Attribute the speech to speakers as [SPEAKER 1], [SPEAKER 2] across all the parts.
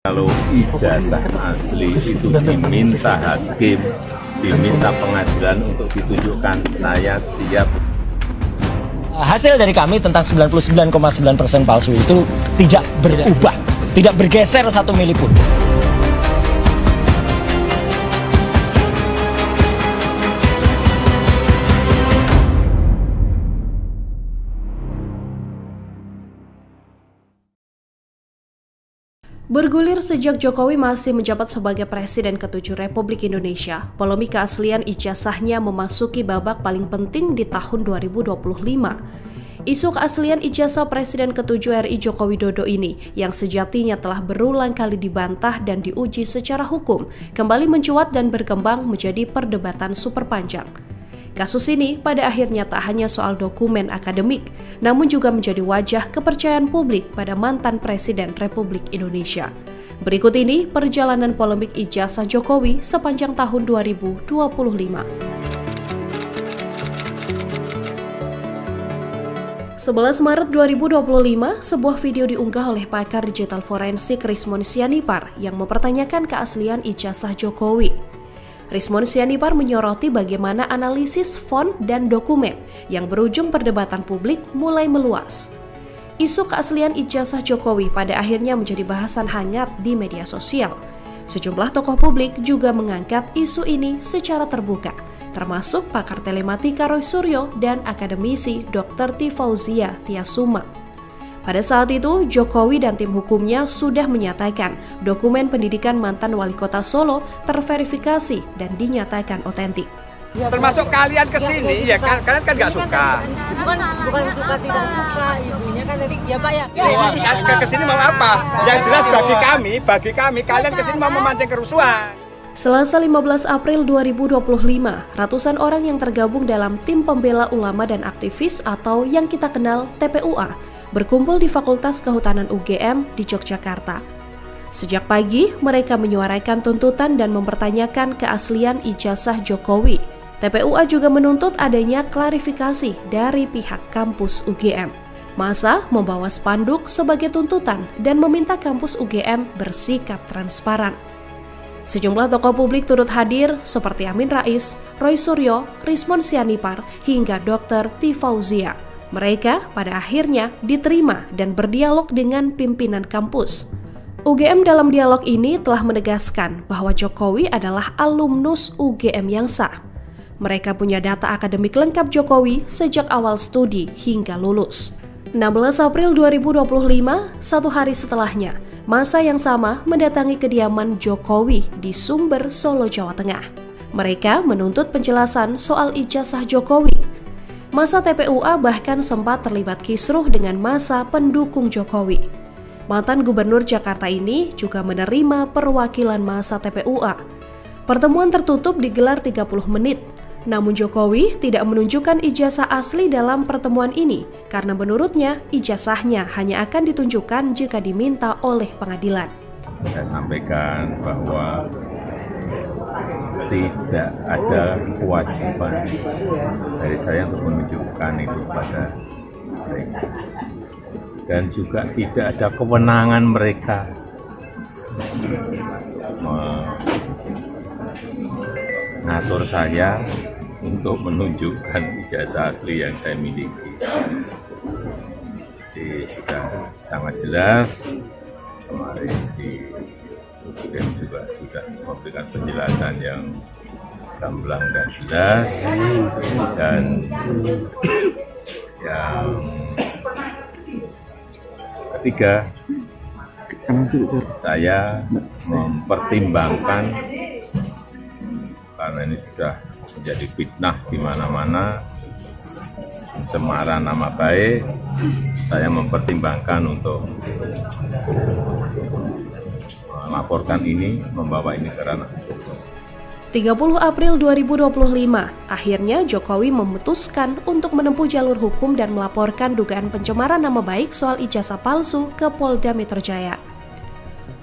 [SPEAKER 1] Kalau ijazah asli itu diminta hakim, diminta pengadilan untuk ditunjukkan, saya siap.
[SPEAKER 2] Hasil dari kami tentang 99,9% palsu itu tidak berubah, tidak bergeser 1 mili pun.
[SPEAKER 3] Bergulir sejak Jokowi masih menjabat sebagai Presiden ke-7 Republik Indonesia, polemik keaslian ijazahnya memasuki babak paling penting di tahun 2025. Isu keaslian ijazah Presiden ke-7 RI Joko Widodo ini, yang sejatinya telah berulang kali dibantah dan diuji secara hukum, kembali mencuat dan berkembang menjadi perdebatan super panjang. Kasus ini pada akhirnya tak hanya soal dokumen akademik, namun juga menjadi wajah kepercayaan publik pada mantan Presiden Republik Indonesia. Berikut ini perjalanan polemik ijazah Jokowi sepanjang tahun 2025. 11 Maret 2025, sebuah video diunggah oleh pakar digital forensik Rismon Sianipar yang mempertanyakan keaslian ijazah Jokowi. Rismon Sianipar menyoroti bagaimana analisis font dan dokumen yang berujung perdebatan publik mulai meluas. Isu keaslian ijazah Jokowi pada akhirnya menjadi bahasan hangat di media sosial. Sejumlah tokoh publik juga mengangkat isu ini secara terbuka, termasuk pakar telematika Roy Suryo dan akademisi Dr. Tifauzia Tiasuma. Pada saat itu, Jokowi dan tim hukumnya sudah menyatakan dokumen pendidikan mantan wali kota Solo terverifikasi dan dinyatakan otentik.
[SPEAKER 4] Termasuk kalian kesini, ya kalian kan nggak suka.
[SPEAKER 5] Bukan suka tidak suka, ibunya kan tadi ya Pak ya.
[SPEAKER 4] Kesini mau apa? Yang jelas bagi kami kalian kesini mau memancing kerusuhan.
[SPEAKER 3] Selasa 15 April 2025, ratusan orang yang tergabung dalam tim pembela ulama dan aktivis atau yang kita kenal TPUA berkumpul di Fakultas Kehutanan UGM di Yogyakarta. Sejak pagi, mereka menyuarakan tuntutan dan mempertanyakan keaslian ijazah Jokowi. TPUA juga menuntut adanya klarifikasi dari pihak kampus UGM. Massa membawa spanduk sebagai tuntutan dan meminta kampus UGM bersikap transparan. Sejumlah tokoh publik turut hadir seperti Amin Rais, Roy Suryo, Rismon Sianipar, hingga Dr. Tifauzia. Mereka pada akhirnya diterima dan berdialog dengan pimpinan kampus. UGM dalam dialog ini telah menegaskan bahwa Jokowi adalah alumnus UGM yang sah. Mereka punya data akademik lengkap Jokowi sejak awal studi hingga lulus. 16 April 2025, satu hari setelahnya, massa yang sama mendatangi kediaman Jokowi di Sumber, Solo, Jawa Tengah. Mereka menuntut penjelasan soal ijazah Jokowi. Massa TPUA bahkan sempat terlibat kisruh dengan massa pendukung Jokowi. Mantan Gubernur Jakarta ini juga menerima perwakilan massa TPUA. Pertemuan tertutup digelar 30 menit. Namun Jokowi tidak menunjukkan ijazah asli dalam pertemuan ini karena menurutnya ijazahnya hanya akan ditunjukkan jika diminta oleh pengadilan.
[SPEAKER 1] Saya sampaikan bahwa tidak ada kewajiban dari saya untuk menunjukkan itu kepada mereka. Dan juga tidak ada kewenangan mereka mengatur saya untuk menunjukkan ijazah asli yang saya miliki. Jadi sudah sangat jelas, kemarin di UGM juga sudah memberikan penjelasan yang gamblang dan jelas, dan yang ketiga, saya mempertimbangkan karena ini sudah menjadi fitnah di mana-mana, pencemaran nama baik, saya mempertimbangkan untuk melaporkan ini, membawa ini ke ranah hukum.
[SPEAKER 3] 30 April 2025, akhirnya Jokowi memutuskan untuk menempuh jalur hukum dan melaporkan dugaan pencemaran nama baik soal ijazah palsu ke Polda Metro Jaya.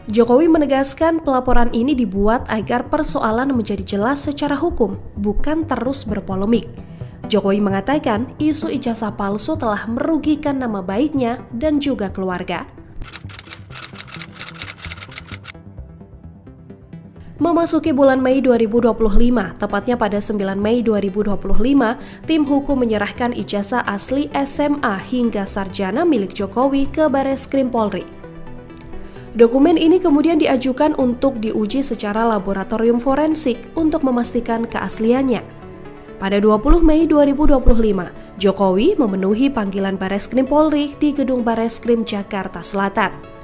[SPEAKER 3] Jokowi menegaskan pelaporan ini dibuat agar persoalan menjadi jelas secara hukum, bukan terus berpolemik. Jokowi mengatakan isu ijazah palsu telah merugikan nama baiknya dan juga keluarga. Memasuki bulan Mei 2025, tepatnya pada 9 Mei 2025, tim hukum menyerahkan ijazah asli SMA hingga sarjana milik Jokowi ke Bareskrim Polri. Dokumen ini kemudian diajukan untuk diuji secara laboratorium forensik untuk memastikan keasliannya. Pada 20 Mei 2025, Jokowi memenuhi panggilan Bareskrim Polri di Gedung Bareskrim Jakarta Selatan.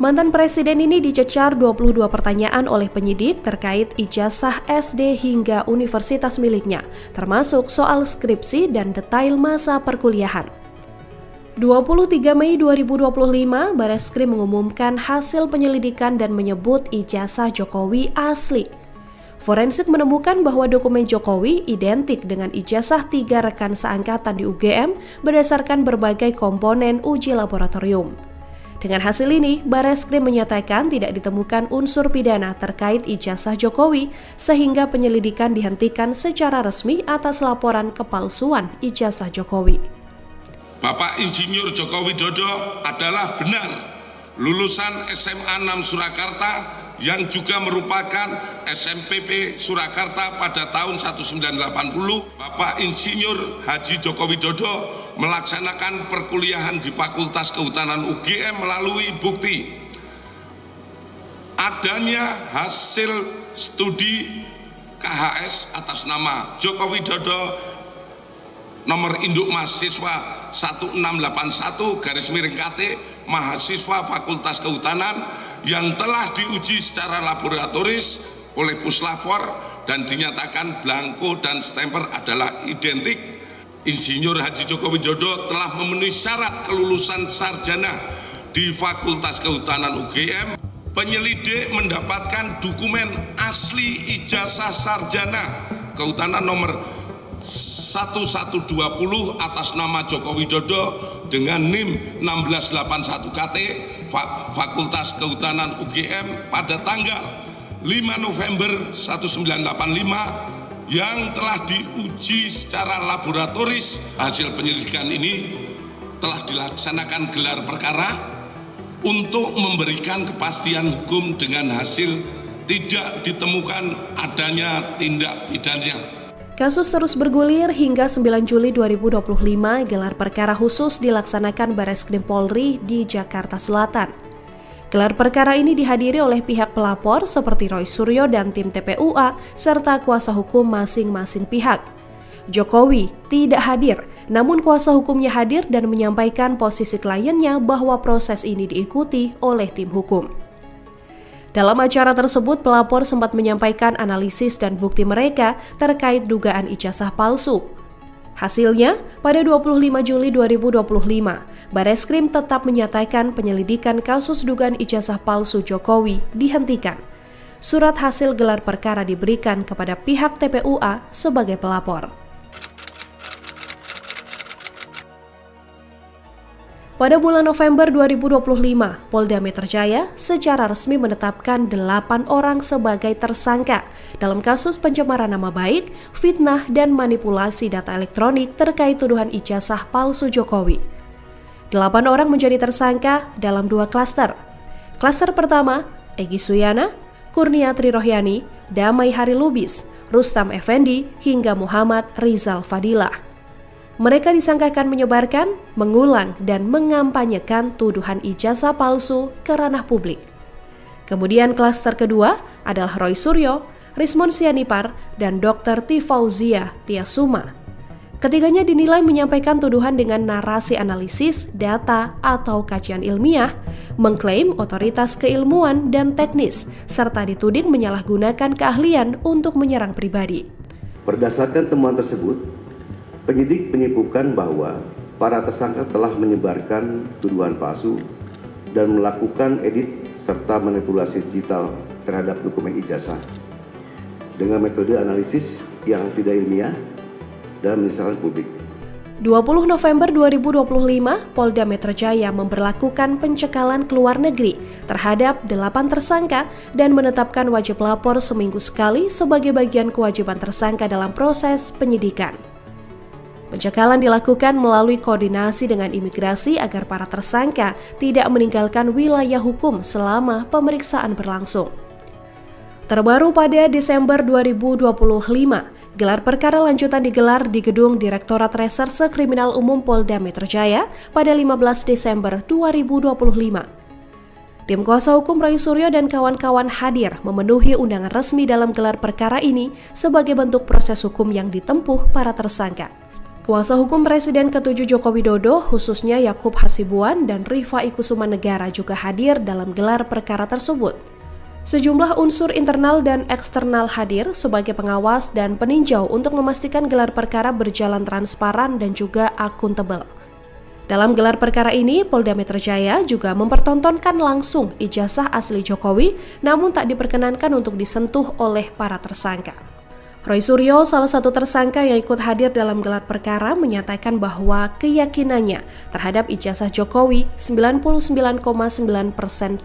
[SPEAKER 3] Mantan presiden ini dicecar 22 pertanyaan oleh penyidik terkait ijazah SD hingga universitas miliknya, termasuk soal skripsi dan detail masa perkuliahan. 23 Mei 2025, Bareskrim mengumumkan hasil penyelidikan dan menyebut ijazah Jokowi asli. Forensik menemukan bahwa dokumen Jokowi identik dengan ijazah 3 rekan seangkatan di UGM berdasarkan berbagai komponen uji laboratorium. Dengan hasil ini, Bareskrim menyatakan tidak ditemukan unsur pidana terkait ijazah Jokowi, sehingga penyelidikan dihentikan secara resmi atas laporan kepalsuan ijazah Jokowi.
[SPEAKER 6] Bapak Insinyur Joko Widodo adalah benar lulusan SMA 6 Surakarta yang juga merupakan SMPP Surakarta pada tahun 1980. Bapak Insinyur Haji Joko Widodo melaksanakan perkuliahan di Fakultas Kehutanan UGM melalui bukti adanya hasil studi KHS atas nama Joko Widodo nomor induk mahasiswa 1681/KT mahasiswa Fakultas Kehutanan yang telah diuji secara laboratoris oleh Puslapor dan dinyatakan blanko dan stemper adalah identik. Insinyur Haji Joko Widodo telah memenuhi syarat kelulusan sarjana di Fakultas Kehutanan UGM. Penyelidik mendapatkan dokumen asli ijazah sarjana kehutanan nomor 1120 atas nama Joko Widodo dengan NIM 1681KT Fakultas Kehutanan UGM pada tanggal 5 November 1985 yang telah diuji secara laboratoris. Hasil penyelidikan ini telah dilaksanakan gelar perkara untuk memberikan kepastian hukum dengan hasil tidak ditemukan adanya tindak pidana.
[SPEAKER 3] Kasus terus bergulir hingga 9 Juli 2025, gelar perkara khusus dilaksanakan Bareskrim Polri di Jakarta Selatan. Gelar perkara ini dihadiri oleh pihak pelapor seperti Roy Suryo dan tim TPUA serta kuasa hukum masing-masing pihak. Jokowi tidak hadir, namun kuasa hukumnya hadir dan menyampaikan posisi kliennya bahwa proses ini diikuti oleh tim hukum. Dalam acara tersebut, pelapor sempat menyampaikan analisis dan bukti mereka terkait dugaan ijazah palsu. Hasilnya, pada 25 Juli 2025, Bareskrim tetap menyatakan penyelidikan kasus dugaan ijazah palsu Jokowi dihentikan. Surat hasil gelar perkara diberikan kepada pihak TPUA sebagai pelapor. Pada bulan November 2025, Polda Metro Jaya secara resmi menetapkan 8 orang sebagai tersangka dalam kasus pencemaran nama baik, fitnah, dan manipulasi data elektronik terkait tuduhan ijazah palsu Jokowi. 8 orang menjadi tersangka dalam 2 klaster. Klaster pertama, Egy Suyana, Kurniatri Rohyani, Damai Hari Lubis, Rustam Effendi, hingga Muhammad Rizal Fadilah. Mereka disangkakan menyebarkan, mengulang, dan mengampanyekan tuduhan ijazah palsu ke ranah publik. Kemudian klaster kedua adalah Roy Suryo, Rismon Sianipar, dan Dr. Tifauzia Tiasuma. Ketiganya dinilai menyampaikan tuduhan dengan narasi analisis, data, atau kajian ilmiah, mengklaim otoritas keilmuan dan teknis, serta dituding menyalahgunakan keahlian untuk menyerang pribadi.
[SPEAKER 7] Berdasarkan temuan tersebut, penyidik menyimpulkan bahwa para tersangka telah menyebarkan tuduhan palsu dan melakukan edit serta manipulasi digital terhadap dokumen ijazah dengan metode analisis yang tidak ilmiah dan menyesatkan publik.
[SPEAKER 3] 20 November 2025, Polda Metro Jaya memberlakukan pencekalan ke luar negeri terhadap 8 tersangka dan menetapkan wajib lapor seminggu sekali sebagai bagian kewajiban tersangka dalam proses penyidikan. Pencekalan dilakukan melalui koordinasi dengan imigrasi agar para tersangka tidak meninggalkan wilayah hukum selama pemeriksaan berlangsung. Terbaru pada Desember 2025, gelar perkara lanjutan digelar di Gedung Direktorat Reserse Kriminal Umum Polda Metro Jaya pada 15 Desember 2025. Tim kuasa hukum Roy Suryo dan kawan-kawan hadir memenuhi undangan resmi dalam gelar perkara ini sebagai bentuk proses hukum yang ditempuh para tersangka. Kuasa hukum Presiden ke-7 Joko Widodo, khususnya Yakub Hasibuan dan Rifai Kusumanegara juga hadir dalam gelar perkara tersebut. Sejumlah unsur internal dan eksternal hadir sebagai pengawas dan peninjau untuk memastikan gelar perkara berjalan transparan dan juga akuntabel. Dalam gelar perkara ini, Polda Metro Jaya juga mempertontonkan langsung ijazah asli Jokowi, namun tak diperkenankan untuk disentuh oleh para tersangka. Roy Suryo, salah satu tersangka yang ikut hadir dalam gelar perkara, menyatakan bahwa keyakinannya terhadap ijazah Jokowi 99,9%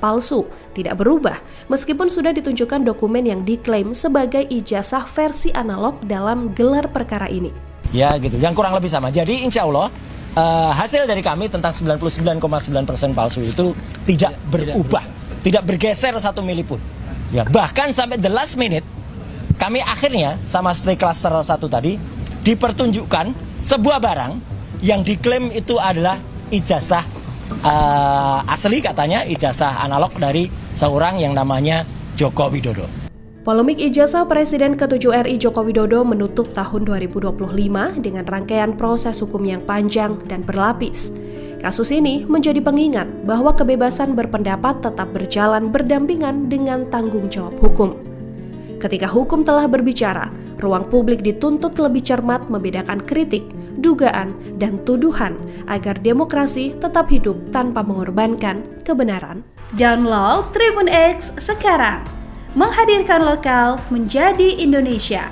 [SPEAKER 3] palsu, tidak berubah, meskipun sudah ditunjukkan dokumen yang diklaim sebagai ijazah versi analog dalam gelar perkara ini.
[SPEAKER 2] Ya gitu, yang kurang lebih sama. Jadi insya Allah hasil dari kami tentang 99,9% palsu itu tidak berubah, tidak bergeser 1 mili pun. Ya, bahkan sampai the last minute, kami akhirnya sama seperti klaster 1 tadi dipertunjukkan sebuah barang yang diklaim itu adalah ijazah asli, katanya ijazah analog dari seorang yang namanya Joko Widodo.
[SPEAKER 3] Polemik ijazah Presiden ke-7 RI Joko Widodo menutup tahun 2025 dengan rangkaian proses hukum yang panjang dan berlapis. Kasus ini menjadi pengingat bahwa kebebasan berpendapat tetap berjalan berdampingan dengan tanggung jawab hukum. Ketika hukum telah berbicara, ruang publik dituntut lebih cermat membedakan kritik, dugaan, dan tuduhan agar demokrasi tetap hidup tanpa mengorbankan kebenaran. Download Tribun X sekarang, menghadirkan lokal menjadi Indonesia.